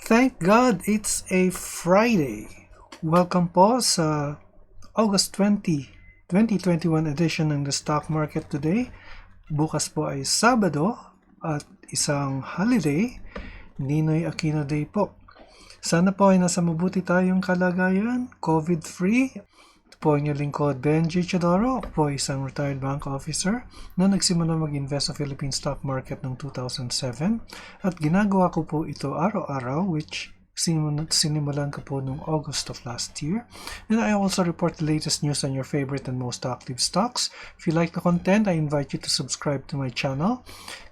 Thank God it's a Friday. Welcome po sa August 20, 2021 edition ng The Stock Market Today. Bukas po ay Sabado at isang holiday, Ninoy Aquino Day po. Sana po ay nasa mabuti tayong kalagayan, COVID-free. Ito po ang inyong lingkod, Benji Chidoro, po isang retired bank officer na nagsimula mag-invest sa Philippine stock market noong 2007 at ginagawa ko po ito araw-araw, which sinimulan ko po noong August of last year. And I also report the latest news on your favorite and most active stocks. If you like the content, I invite you to subscribe to my channel.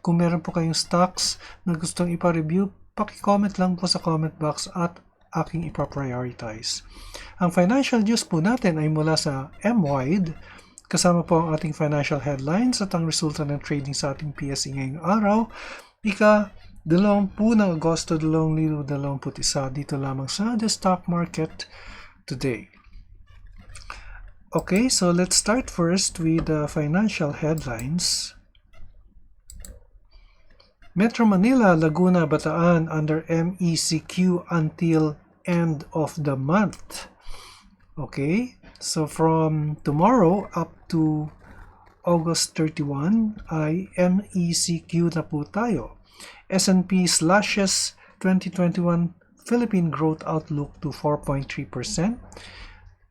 Kung meron po kayong stocks na gustong ipa-review, paki-comment lang po sa comment box at aking ipa-prioritize. Ang financial news po natin ay mula sa MWIDE, kasama po ang ating financial headlines at ang resulta ng trading sa ating PSE ngayong araw, ika-20 ng Agosto 2021 dito lamang sa The Stock Market Today. Okay, so let's start first with the financial headlines. Metro Manila, Laguna, Bataan under MECQ until end of the month. Okay, so from tomorrow up to August 31 ay MECQ na po tayo. S&P slashes 2021 Philippine growth outlook to 4.3%.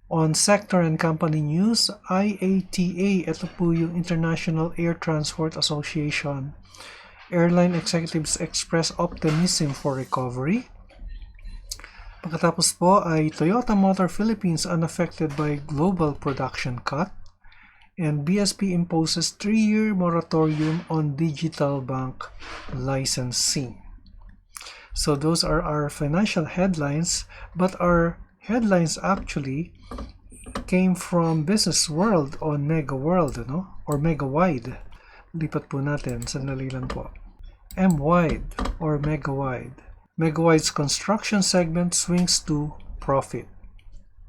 On sector and company news, IATA, ito po yung International Air Transport Association. Airline executives express optimism for recovery. Pagkatapos po ay Toyota Motor Philippines unaffected by global production cut. And BSP imposes 3-year moratorium on digital bank licensing. So those are our financial headlines, but our headlines actually came from Business World on Mega World, or MWIDE. Lipat po natin, sandali lang po. MWIDE or MWIDE. MWIDE's construction segment swings to profit.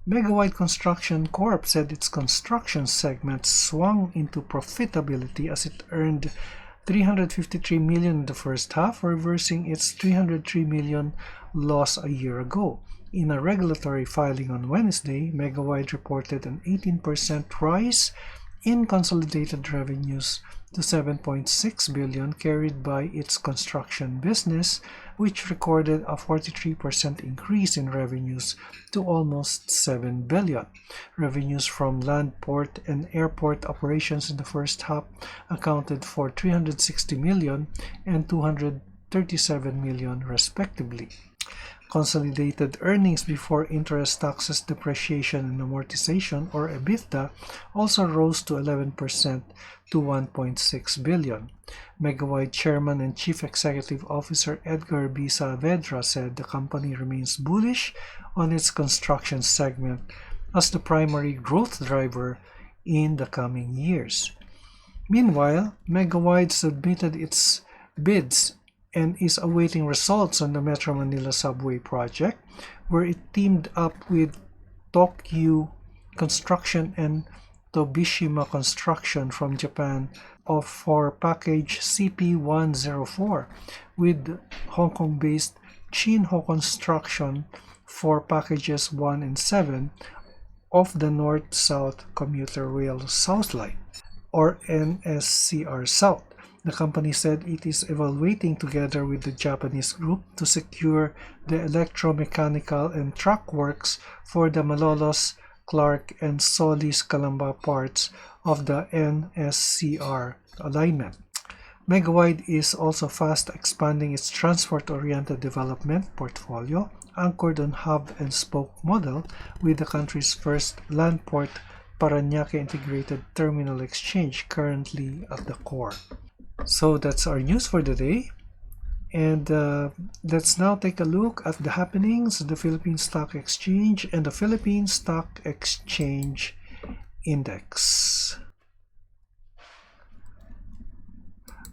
MWIDE Construction Corp said its construction segment swung into profitability as it earned $353 million in the first half, reversing its $303 million loss a year ago. In a regulatory filing on Wednesday, MWIDE reported an 18% rise in consolidated revenues to $7.6 billion, carried by its construction business, which recorded a 43% increase in revenues to almost $7 billion. Revenues from land, port, and airport operations in the first half accounted for $360 million and $237 million, respectively. Consolidated earnings before interest, taxes, depreciation, and amortization, or EBITDA, also rose to 11% to $1.6 billion. MWIDE Chairman and Chief Executive Officer Edgar B. Saavedra said the company remains bullish on its construction segment as the primary growth driver in the coming years. Meanwhile, MWIDE submitted its bids and is awaiting results on the Metro Manila subway project, where it teamed up with Tokyu Construction and Tobishima Construction from Japan for package CP104, with Hong Kong-based Chinho Construction for packages 1 and 7 of the North-South Commuter Rail South Line, or NSCR South. The company said it is evaluating together with the Japanese group to secure the electromechanical and track works for the Malolos, Clark, and Solis Calamba parts of the NSCR alignment. MWIDE is also fast expanding its transport-oriented development portfolio, anchored on hub-and-spoke model, with the country's first land port Parañaque Integrated Terminal Exchange currently at the core. So that's our news for the day, and let's now take a look at the happenings of the Philippine Stock Exchange and the Philippine Stock Exchange Index.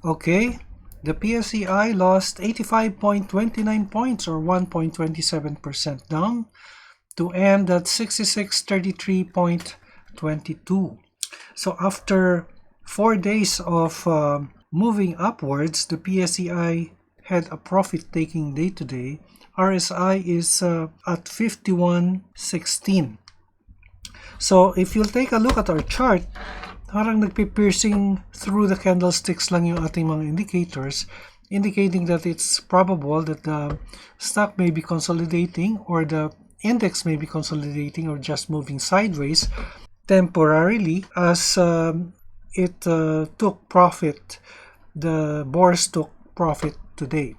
Okay, the PSEI lost 85.29 points, or 1.27% down, to end at 6633.22. So after 4 days of moving upwards, the PSEI had a profit-taking day today. RSI is at 51.16. So if you'll take a look at our chart, parang nagpi-piercing through the candlesticks lang yung ating mga indicators, indicating that it's probable that the stock may be consolidating or the index may be consolidating or just moving sideways temporarily as it took profit. The bourse took profit today.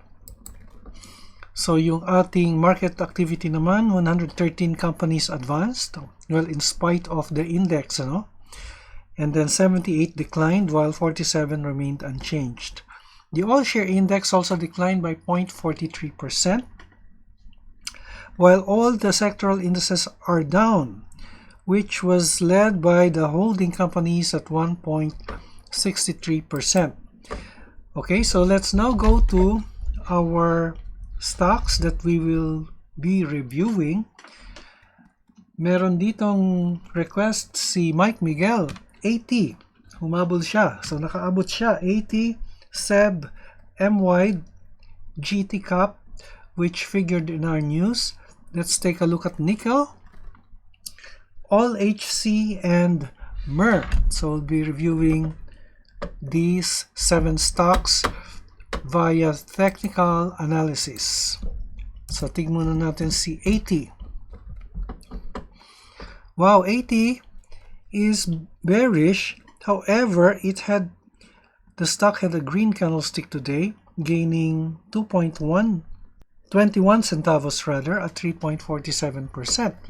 So yung ating market activity naman, 113 companies advanced, well, in spite of the index, and then 78 declined while 47 remained unchanged. The all-share index also declined by 0.43%, while all the sectoral indices are down, which was led by the holding companies at 1.63%. Okay, so let's now go to our stocks that we will be reviewing. Meron ditong request si Mike Miguel, 80. Humabol siya. So nakaabot siya, 80, SEB, MWIDE, GTCAP, which figured in our news. Let's take a look at NIKL, ALLHC, and MER. So we'll be reviewing these 7 stocks via technical analysis. So tignan muna natin si 80. Wow, 80 is bearish. However, the stock had a green candlestick today, gaining 21 centavos rather, at 3.47%.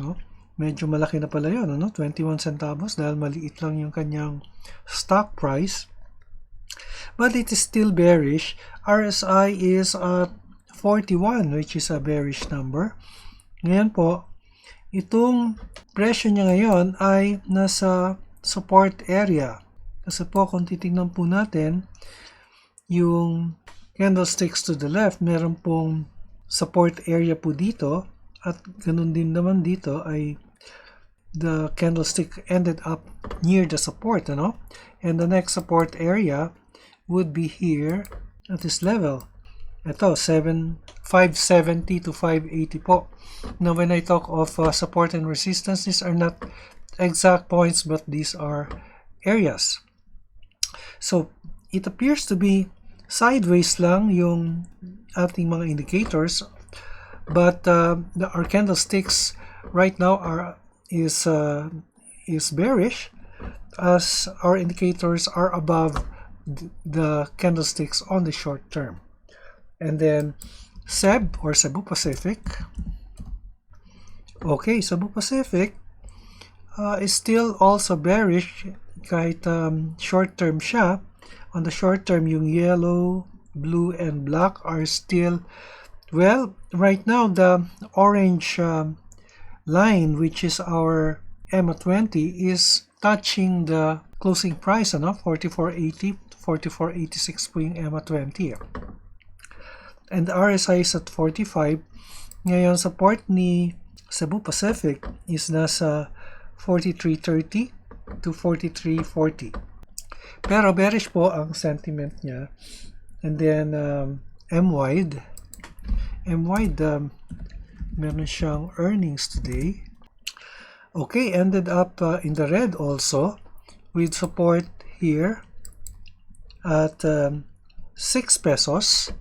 No? Medyo malaki na pala yun, 21 centavos, dahil maliit lang yung kanyang stock price. But it is still bearish. RSI is at 41, which is a bearish number. Ngayon po, itong presyo niya ngayon ay nasa support area. Kasi po, kung titignan po natin, yung candlesticks to the left, meron pong support area po dito. At ganun din naman dito ay the candlestick ended up near the support. And the next support area would be here at this level. Ito, 570 to 580 po. Now, when I talk of support and resistance, these are not exact points, but these are areas. So, it appears to be sideways lang yung ating mga indicators, but our candlesticks right now is bearish, as our indicators are above the candlesticks on the short term. And then SEB or Cebu Pacific. Okay, Cebu Pacific is still also bearish kahit short term siya. On the short term, yung yellow, blue, and black are still, well, right now the orange line, which is our MWIDE, is touching the closing price, 44.80, 44.86 po yung MWIDE. And the RSI is at 45. Ngayon, support ni Cebu Pacific is nasa 43.30 to 43.40. Pero bearish po ang sentiment niya. And then, MWIDE, meron siyang earnings today. Okay, ended up in the red also, with support here at 6 pesos,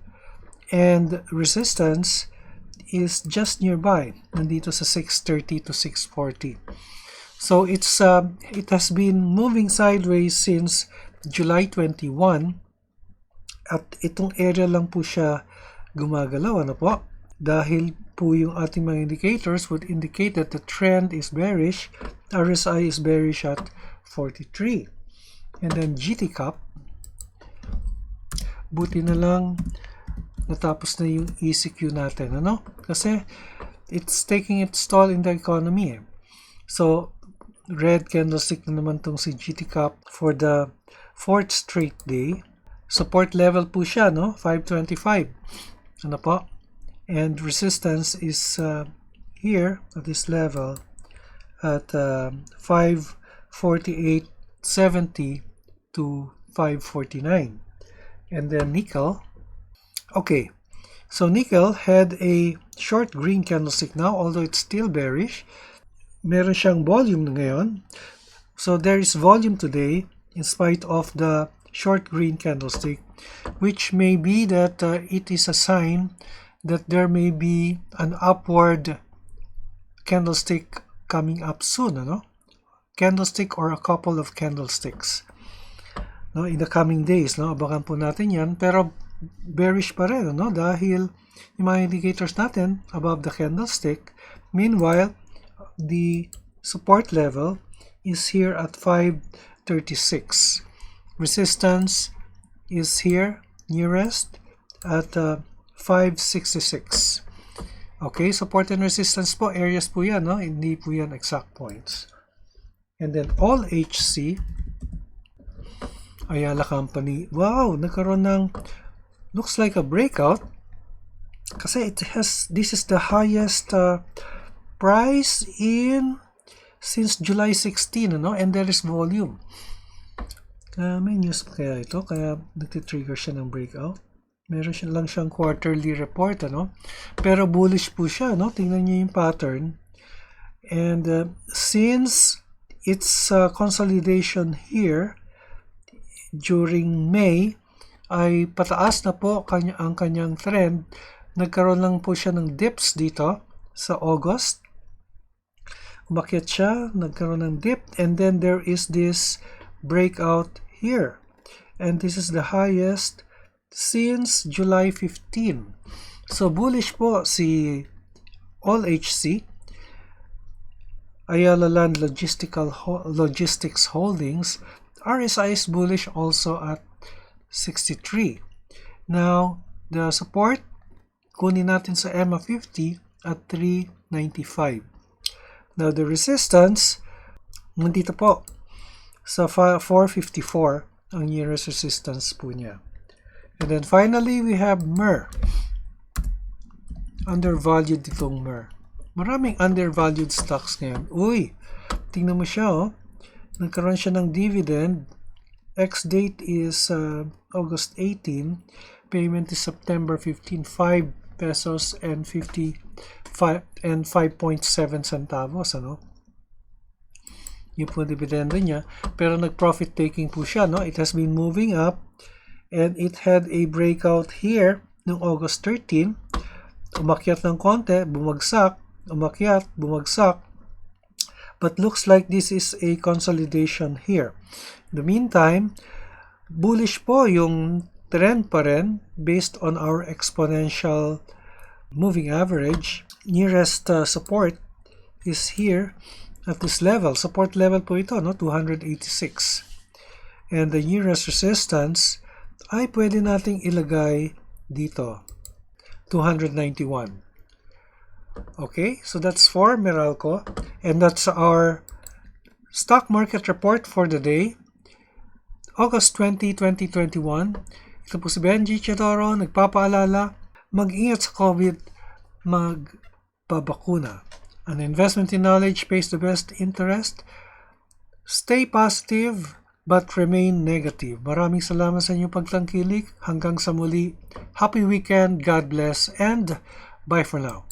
and resistance is just nearby, nandito sa 630 to 640. So it has been moving sideways since July 21, at itong area lang po siya gumagalaw, po? Dahil po yung ating mga indicators would indicate that the trend is bearish. RSI is bearish at 43. And then GTCAP, buti na lang natapos na yung ECQ natin, Kasi it's taking its toll in the economy. So, red candlestick na naman tong si GTCAP for the 4th straight day. Support level po siya, 525. Po? And resistance is here at this level at 548.70 to 549. And then nickel. Okay, So nickel had a short green candlestick now, although it's still bearish. Meron siyang volume ngayon. So there is volume today in spite of the short green candlestick, which may be that it is a sign that there may be an upward candlestick coming up soon, ano? Candlestick or a couple of candlesticks, no, in the coming days, no? Abangan po natin yan, pero bearish pa rin, no? Dahil yung mga indicators natin above the candlestick. Meanwhile, the support level is here at 536. Resistance is here nearest at 566. Okay, support and resistance po, areas po yan, no? Hindi po yan exact points. And then ALLHC, Ayala Company, wow, nagkaroon ng, looks like a breakout. Kasi this is the highest price since July 16, ano? And there is volume. May news kaya ito, kaya nagtitrigger siya ng breakout. Meron siya lang siyang quarterly report, ano? Pero bullish po siya, no? Tingnan niyo yung pattern. And since its consolidation here during May ay pataas na po ang kanyang trend, nagkaroon lang po siya ng dips dito sa August. Umakyat siya, nagkaroon ng dip, and then there is this breakout here. And this is the highest since July 15. So bullish po si ALLHC. Ayala Land Logistics Holdings. RSI is bullish also at 63. Now, the support, kunin natin sa MA50 at 395. Now, the resistance, nandito po sa 454 ang nearest resistance po niya. And then finally, we have MER. Undervalued itong MER. Maraming undervalued stocks ngayon. Uy, tingnan mo siya, oh. Nagkaroon siya ng dividend. Ex-date is August 18. Payment is September 15. 5 pesos and 5.7 centavos, ano? Yung po dividendo niya. Pero nag-profit taking po siya, no? It has been moving up and it had a breakout here noong August 13. Umakyat ng konti, bumagsak, umakyat, bumagsak. But looks like this is a consolidation here. In the meantime, bullish po yung trend pa rin based on our exponential moving average. Nearest support is here at this level. Support level po ito, no? 286. And the nearest resistance ay pwede nating ilagay dito. 291. Okay, so that's for Meralco. And that's our stock market report for the day. August 20, 2021. Ito po si Benji Chidoro, nagpapaalala, mag-ingat sa COVID, magpabakuna. An investment in knowledge pays the best interest. Stay positive, but remain negative. Maraming salamat sa inyong pagtangkilik. Hanggang sa muli. Happy weekend, God bless, and bye for now.